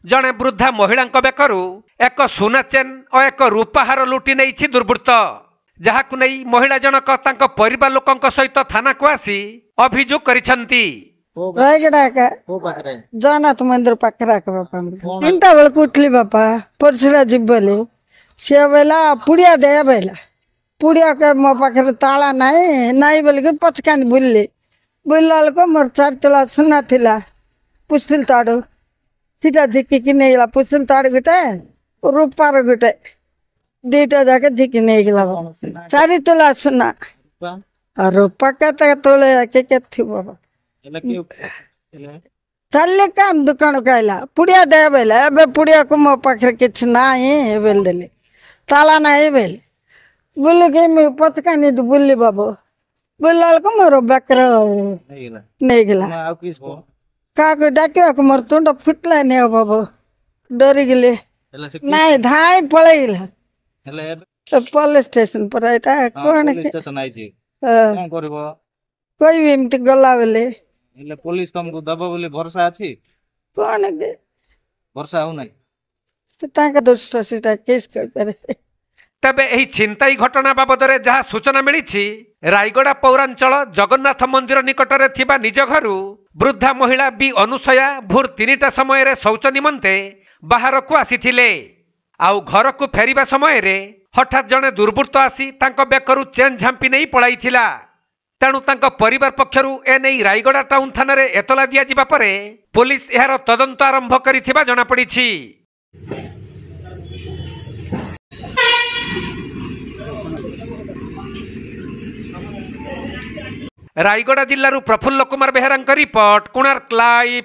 जड़े वृद्धा महिला बेकरू एक सुना चेन और एक रूपाहार लुटि नहीं दुर्वृत्त जहां नहीं महिला जनक परिवार लोकों सहित थाना को आसी अभियोग करिसेंती। जगन्नाथ मंदिर पाखे बापा 3टा बेल उठली बापा परसुरा जीवली से बेला पुड़िया दे बेला पुड़िया के मो पाखे ताला नाई बोलिक पचकानी बुल्ली बुल्ला को मोर 4 तोला सुना थिला पुस्तिल ताड़ू सीटा झिकी नहीं गला पुस्तिल ताड़ गुटे रूपार गुटे 2टा जाके झिकी नहीं गला 4 तोला सुना रूपा के तोले के थी बाबा चल काम दुकान कहला पुड़िया दे बेला ए पुड़िया को मो पाखे किसी ना बेल देली ताला नहीं बेल बोले कि मैं पचकानी बुल्ली बाबू बुल्ला को मोर बेकर नहीं गला का डाकिया को मोर तुंड फुटला नहीं हो बाबू डरी गली नहीं धाई पड़े गला पुलिस स्टेशन पर कौन कोई भी एमती गला बेले पुलिस तुमको दबो बोले भरोसा अछि कौन के भरोसा हो नहीं ताका दोस्त सीता केस कर पारे। तबे एही चिंताई घटना बाबदरे जहाँ सूचना मिली रायगड़ा पौरांचल जगन्नाथ मंदिर निकटरे थिबा निज घरु वृद्धा महिला बी अनुसया भोर 3टा समय शौच निमंते बाहर को आसीथिले। आउ घर को फेरिबा समय रे हठात जने दुर्वृत्त आसी तांको बेकरू चेन झांपी नहीं पळाइथिला। तेणु तांको परिवार पक्षरु ए नहीं रायगड़ा टाउन थाना रे एतला दिया जिबा परे पुलिस एहार तदंत आरंभ करिथिबा जଣା पड़िछि। रायगड़ा जिल्लारू प्रफुल्ल कुमार बेहेरा रिपोर्ट, कोणार्क लाइव।